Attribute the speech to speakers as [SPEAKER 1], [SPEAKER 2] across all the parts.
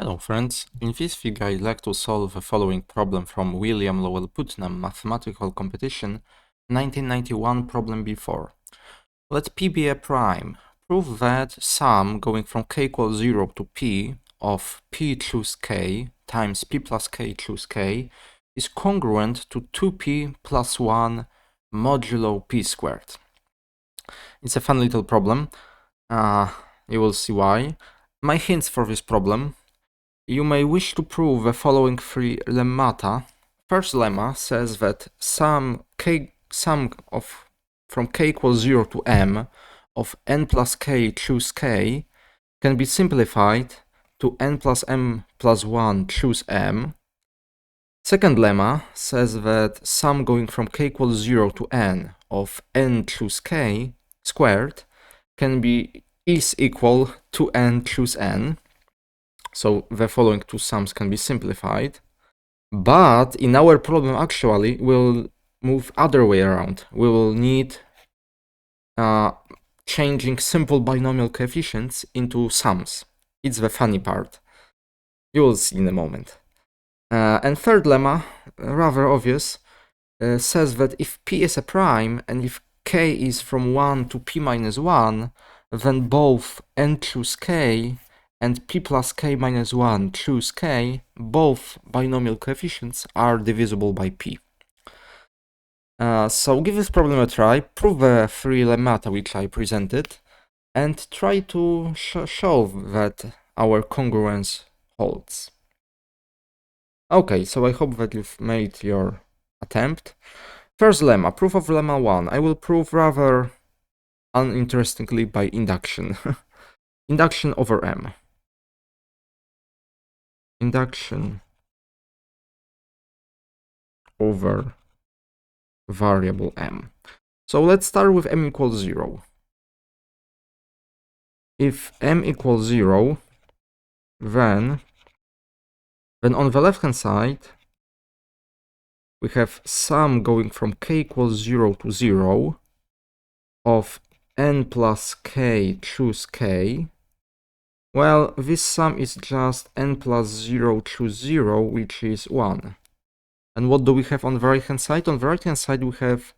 [SPEAKER 1] Hello friends, in this video I'd like to solve the following problem from William Lowell Putnam Mathematical Competition 1991 problem B4. Let P be a prime. Prove that sum going from k equals 0 to P of P choose K times P plus K choose K is congruent to 2P plus 1 modulo P squared. It's a fun little problem. You will see why. My hints for this problem. You may wish to prove the following three lemmata. First lemma says that sum from k equals 0 to m of n plus k choose k can be simplified to n plus m plus 1 choose m. Second lemma says that sum going from k equals 0 to n of n choose k squared is equal to n choose n. So the following two sums can be simplified. But in our problem, actually, we'll move other way around. We will need changing simple binomial coefficients into sums. It's the funny part. You will see in a moment. And third lemma, rather obvious, says that if P is a prime and if K is from 1 to P minus 1, then both n choose K and P plus K minus 1 choose K, both binomial coefficients are divisible by P. So give this problem a try, prove the three lemmata which I presented, and try to show that our congruence holds. Okay, so I hope that you've made your attempt. First lemma, proof of lemma 1. I will prove rather uninterestingly by induction. Induction over M. Induction over variable m. So let's start with m equals 0. If m equals 0, then on the left hand side we have sum going from k equals 0 to 0 of n plus k choose k. Well, this sum is just n plus 0 choose 0, which is 1. And what do we have on the right hand side? On the right hand side we have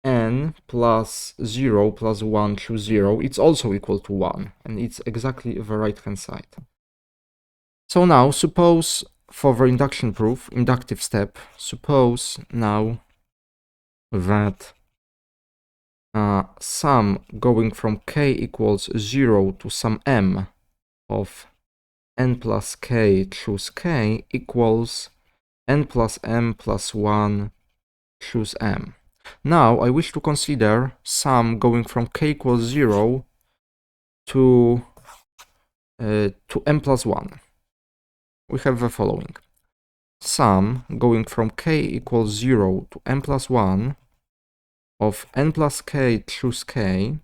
[SPEAKER 1] n plus 0 plus 1 choose 0. It's also equal to 1, and it's exactly the right hand side. So now, suppose for the induction proof, inductive step, suppose now that sum going from k equals 0 to some m of n plus k choose k equals n plus m plus 1 choose m. Now I wish to consider sum going from k equals 0 to m plus 1. We have the following. Sum going from k equals 0 to m plus 1 of n plus k choose k.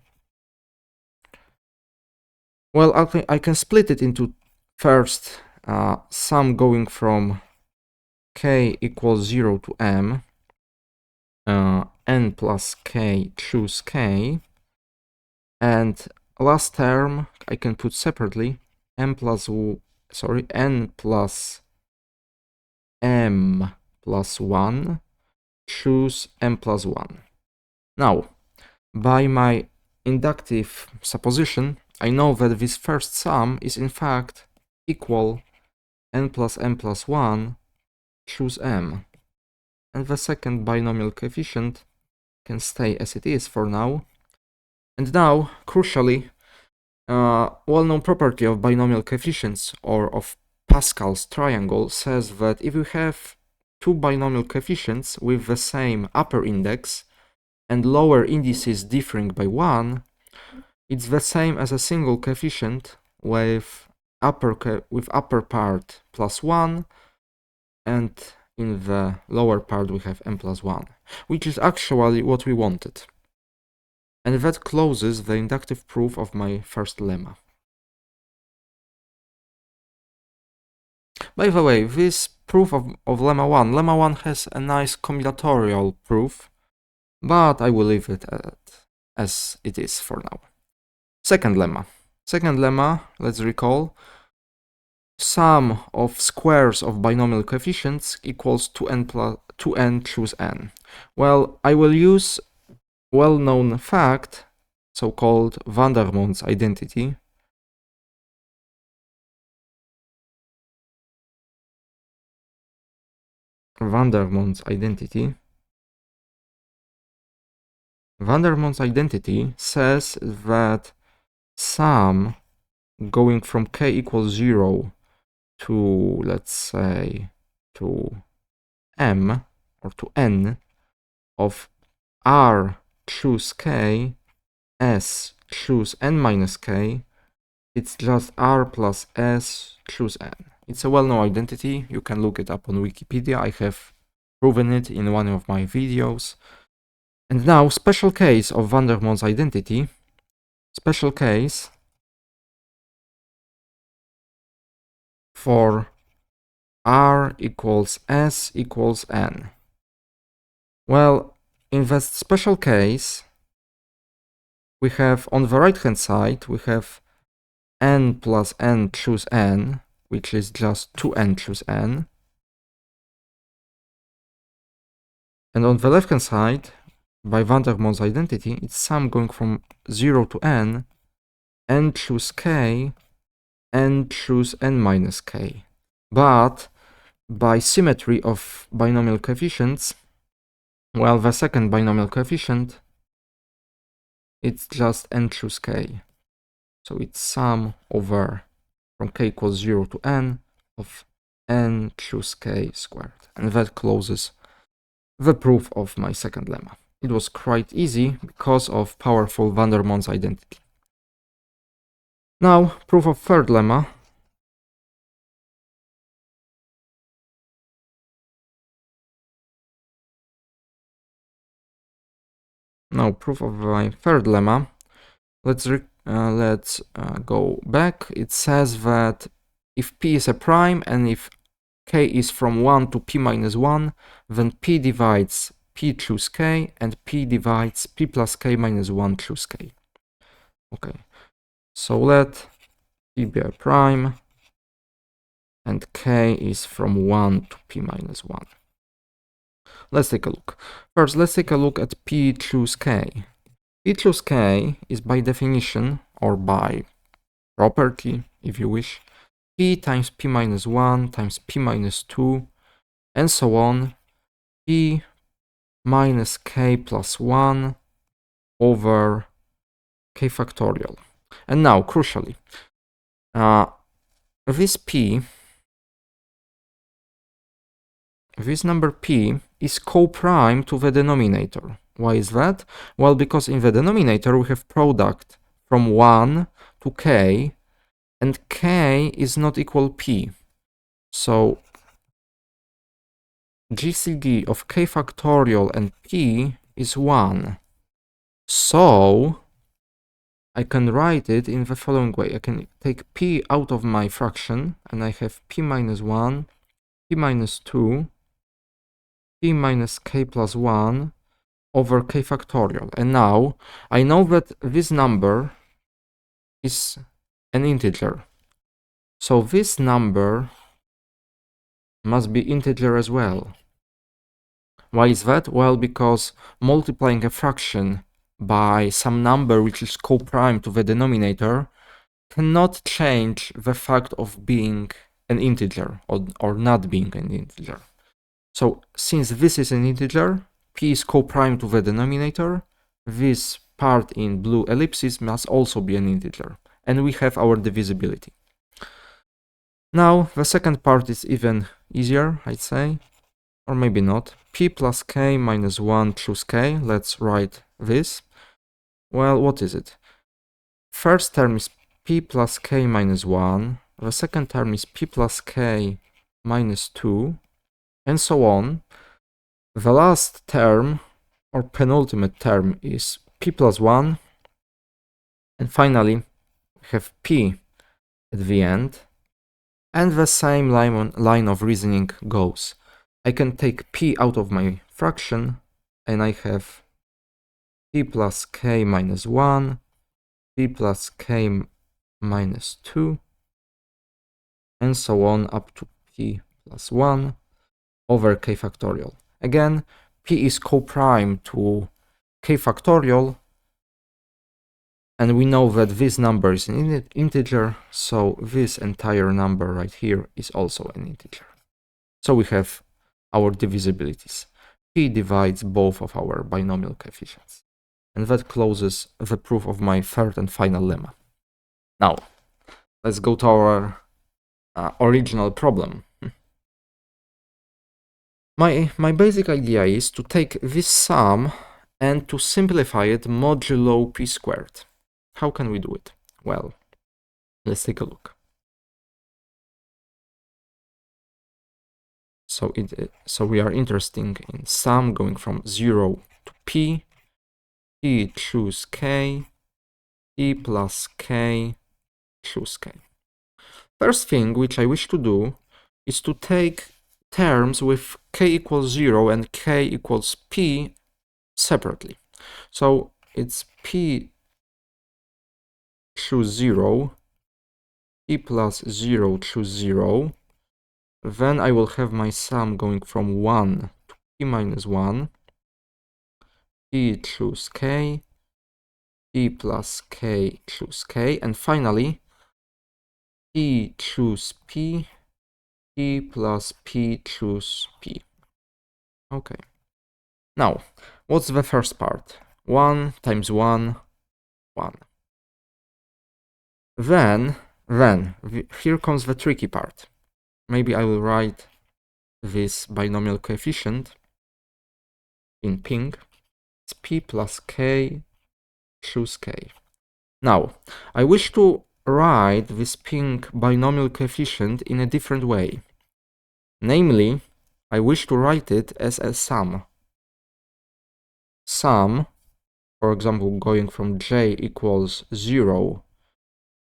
[SPEAKER 1] Well, I can split it into first sum going from k equals 0 to m, n plus k choose k, and last term I can put separately n plus m plus 1 choose m plus 1. Now, by my inductive supposition, I know that this first sum is in fact equal n plus m plus 1 choose m. And the second binomial coefficient can stay as it is for now. And now, crucially, well-known property of binomial coefficients or of Pascal's triangle says that if you have two binomial coefficients with the same upper index and lower indices differing by 1, it's the same as a single coefficient with upper part plus 1, and in the lower part we have m plus 1, which is actually what we wanted. And that closes the inductive proof of my first lemma. By the way, this proof of lemma 1 has a nice combinatorial proof, but I will leave it as it is for now. Second lemma. Second lemma, let's recall, sum of squares of binomial coefficients equals 2n choose n. Well, I will use well-known fact, so-called Vandermonde's identity. Vandermonde's identity. Vandermonde's identity says that sum going from k equals 0 to, let's say, to m or to n of r choose k, s choose n minus k, it's just r plus s choose n. It's a well-known identity. You can look it up on Wikipedia. I have proven it in one of my videos. And now, special case of Vandermonde's identity. Special case for r equals s equals n. Well, in that special case, we have on the right hand side, we have n plus n choose n, which is just 2n choose n. And on the left hand side, by Vandermonde's identity, it's sum going from 0 to n choose k, n choose n minus k. But by symmetry of binomial coefficients, well, the second binomial coefficient, it's just n choose k. So it's sum over from k equals 0 to n of n choose k squared. And that closes the proof of my second lemma. It was quite easy because of powerful Vandermonde's identity. Now, proof of third lemma. Now, proof of my third lemma. Let's go back. It says that if p is a prime and if k is from 1 to p minus 1, then p divides p choose k and p divides p plus k minus 1 choose k. Okay, so let p be a prime and k is from 1 to p minus 1. Let's take a look. First, let's take a look at p choose k. P choose k is by definition, or by property, if you wish, p times p minus 1 times p minus 2, and so on, p minus k plus 1 over k factorial. And now, crucially, this number p is co-prime to the denominator. Why is that? Well, because in the denominator we have product from 1 to k, and k is not equal p. So GCD of k factorial and p is 1. So I can write it in the following way. I can take p out of my fraction, and I have p minus 1, p minus 2, p minus k plus 1 over k factorial. And now I know that this number is an integer. So this number must be integer as well. Why is that? Well, because multiplying a fraction by some number which is co-prime to the denominator cannot change the fact of being an integer or not being an integer. So since this is an integer, p is co-prime to the denominator, this part in blue ellipses must also be an integer. And we have our divisibility. Now, the second part is even easier, I'd say, or maybe not. P plus k minus 1 choose k. Let's write this. Well, what is it? First term is p plus k minus 1. The second term is p plus k minus 2, and so on. The last term, or penultimate term, is p plus 1. And finally, we have p at the end. And the same line of reasoning goes. I can take p out of my fraction, and I have p plus k minus 1, p plus k minus 2, and so on up to p plus 1 over k factorial. Again, p is co-prime to k factorial, and we know that this number is an integer, so this entire number right here is also an integer. So we have our divisibilities. P divides both of our binomial coefficients. And that closes the proof of my third and final lemma. Now, let's go to our original problem. My basic idea is to take this sum and to simplify it modulo p squared. How can we do it? Well, let's take a look. So we are interested in sum going from 0 to p. P choose k, p plus k choose k. First thing which I wish to do is to take terms with k equals 0 and k equals p separately. So it's p choose 0, p plus 0 choose 0. Then I will have my sum going from 1 to p minus 1. P choose k, p plus k choose k, and finally p choose p, p plus p choose p. Okay. Now, what's the first part? 1 times 1, 1. Then, here comes the tricky part. Maybe I will write this binomial coefficient in pink. It's p plus k choose k. Now, I wish to write this pink binomial coefficient in a different way. Namely, I wish to write it as a sum. Sum, for example, going from j equals 0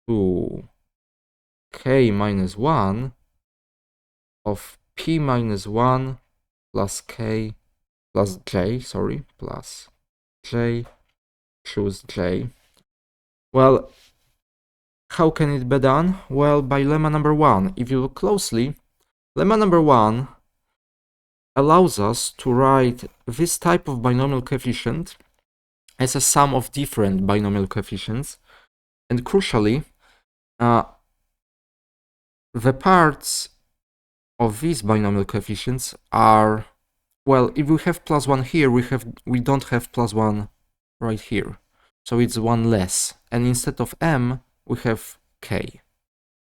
[SPEAKER 1] to k minus 1 of p minus 1 plus k plus j, plus j choose j. Well, how can it be done? Well, by lemma number 1. If you look closely, lemma number 1 allows us to write this type of binomial coefficient as a sum of different binomial coefficients. And crucially, the parts of these binomial coefficients are, well, if we have plus 1 here, we don't have plus 1 right here. So it's 1 less. And instead of m, we have k.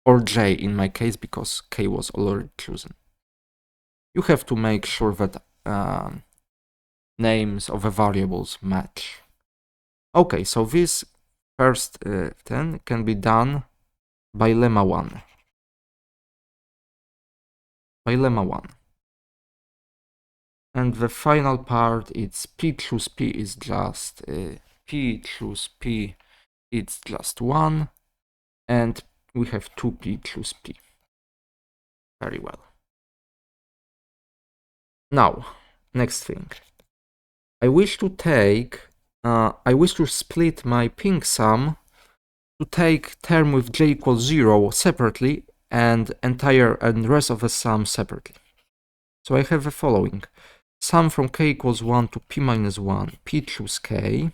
[SPEAKER 1] Or j in my case, because k was already chosen. You have to make sure that names of the variables match. Okay, so this first 10 can be done by lemma 1. By lemma 1. And the final part, it's p choose p is just p choose p, it's just 1, and we have 2p choose p. Very well. Now, next thing. I wish to split my pink sum to take term with j equals 0 separately and rest of the sum separately. So I have the following. Sum from k equals 1 to p minus 1, p choose k.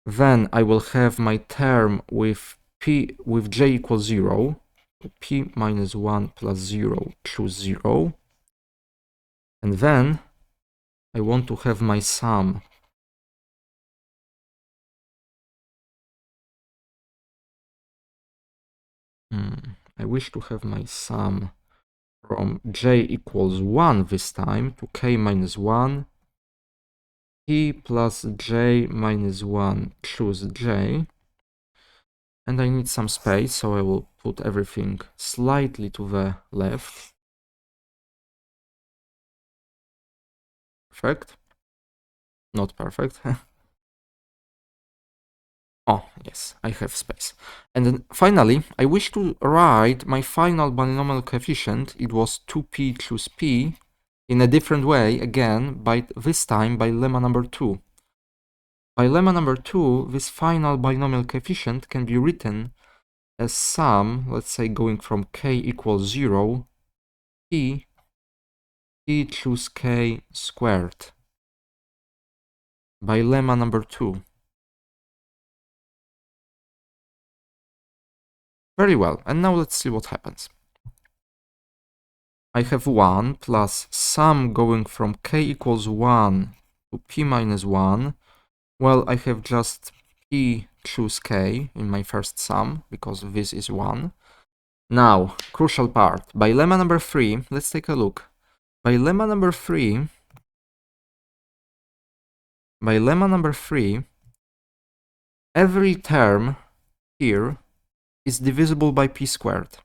[SPEAKER 1] Then I will have my term with j equals 0, p minus 1 plus 0 choose 0. And then I want to have my sum I wish to have my sum from j equals 1 this time to k minus 1, p plus j minus 1 choose j. And I need some space, so I will put everything slightly to the left. Perfect. Not perfect. Oh, yes, I have space. And then finally, I wish to write my final binomial coefficient. It was 2p choose p in a different way, again, this time by lemma number 2. By lemma number 2, this final binomial coefficient can be written as sum, let's say going from k equals 0, p choose k squared. By lemma number 2. Very well, and now let's see what happens. I have 1 plus sum going from k equals 1 to p minus 1. Well, I have just p choose k in my first sum, because this is 1. Now, crucial part. By lemma number 3, let's take a look. By lemma number 3, every term here is divisible by p squared.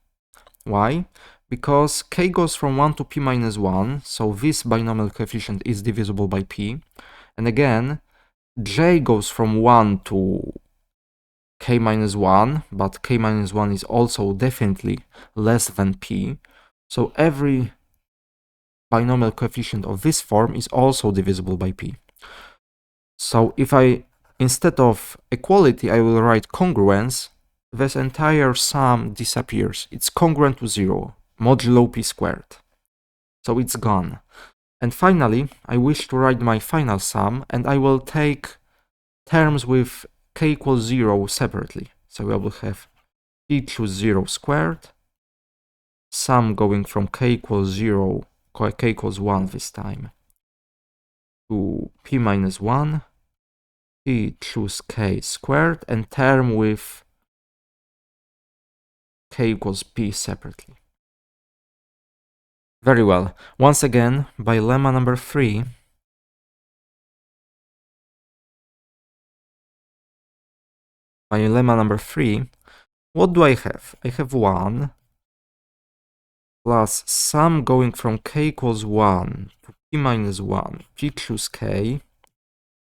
[SPEAKER 1] Why? Because k goes from 1 to p minus 1, so this binomial coefficient is divisible by p. And again, j goes from 1 to k minus 1, but k minus 1 is also definitely less than p. So every binomial coefficient of this form is also divisible by p. So if instead of equality, I will write congruence, this entire sum disappears. It's congruent to 0, modulo p squared. So it's gone. And finally, I wish to write my final sum, and I will take terms with k equals 0 separately. So I will have p choose 0 squared, sum going from k equals 0, k equals 1 this time, to p minus 1, p choose k squared, and term with k equals p separately. Very well. Once again, by lemma number 3, what do I have? I have 1 plus sum going from k equals 1 to p minus 1, p choose k.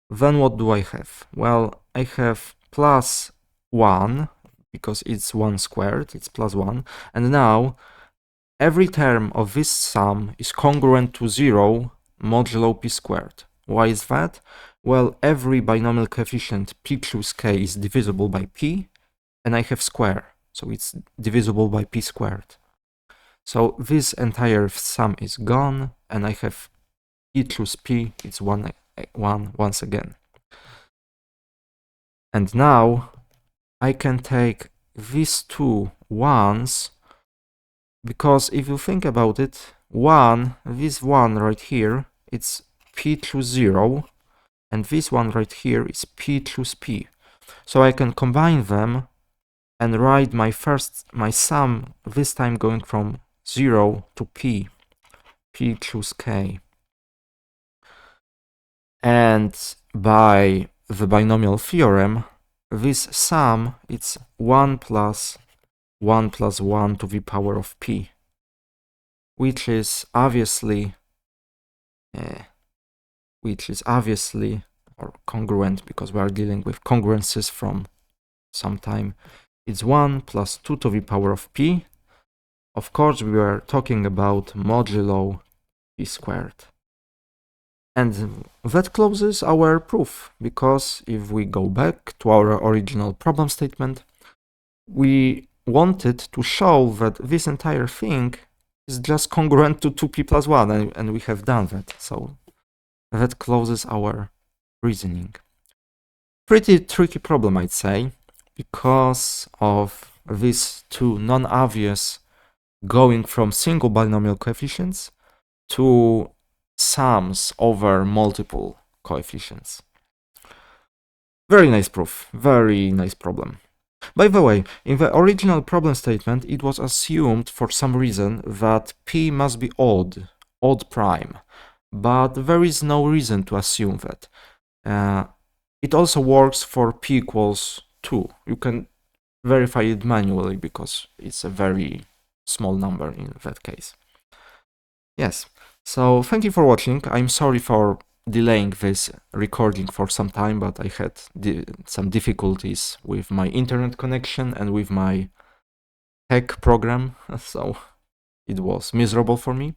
[SPEAKER 1] Then what do I have? Well, I have plus 1, because it's 1 squared, it's plus 1. And now, every term of this sum is congruent to 0 modulo p squared. Why is that? Well, every binomial coefficient p choose k is divisible by p, and I have square, so it's divisible by p squared. So this entire sum is gone, and I have p choose p, it's 1 once again. And now I can take these two ones, because if you think about it, this one right here, it's p choose 0, and this one right here is p choose p. So I can combine them and write my sum, this time going from 0 to p choose k. And by the binomial theorem, this sum, it's 1 plus 1 plus 1 to the power of p, which is obviously or congruent, because we are dealing with congruences from some time. It's 1 plus 2 to the power of p. Of course, we were talking about modulo p squared. And that closes our proof, because if we go back to our original problem statement, we wanted to show that this entire thing is just congruent to 2p plus 1, and we have done that. So that closes our reasoning. Pretty tricky problem, I'd say, because of these two non-obvious going from single binomial coefficients to sums over multiple coefficients. Very nice proof, very nice problem. By the way, in the original problem statement, it was assumed for some reason that p must be odd prime, but there is no reason to assume that. It also works for p equals 2. You can verify it manually, because it's a very small number in that case. Yes, so thank you for watching. I'm sorry for delaying this recording for some time, but I had some difficulties with my internet connection and with my tech program, so it was miserable for me.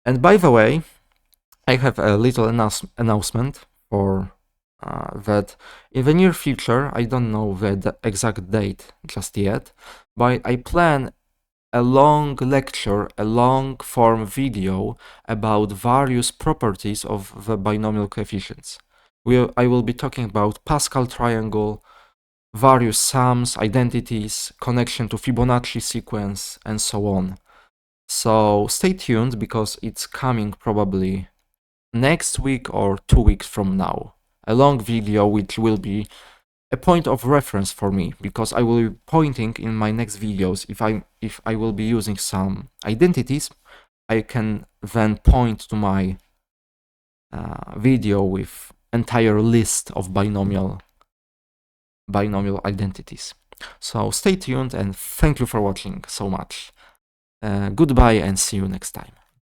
[SPEAKER 1] And by the way, I have a little announcement for that in the near future, I don't know the exact date just yet, but I plan a long lecture, a long form video about various properties of the binomial coefficients. I will be talking about Pascal triangle, various sums, identities, connection to Fibonacci sequence, and so on. So stay tuned because it's coming probably next week or 2 weeks from now. A long video which will be a point of reference for me, because I will be pointing in my next videos. If I will be using some identities, I can then point to my video with entire list of binomial identities. So stay tuned and thank you for watching so much. Goodbye and see you next time.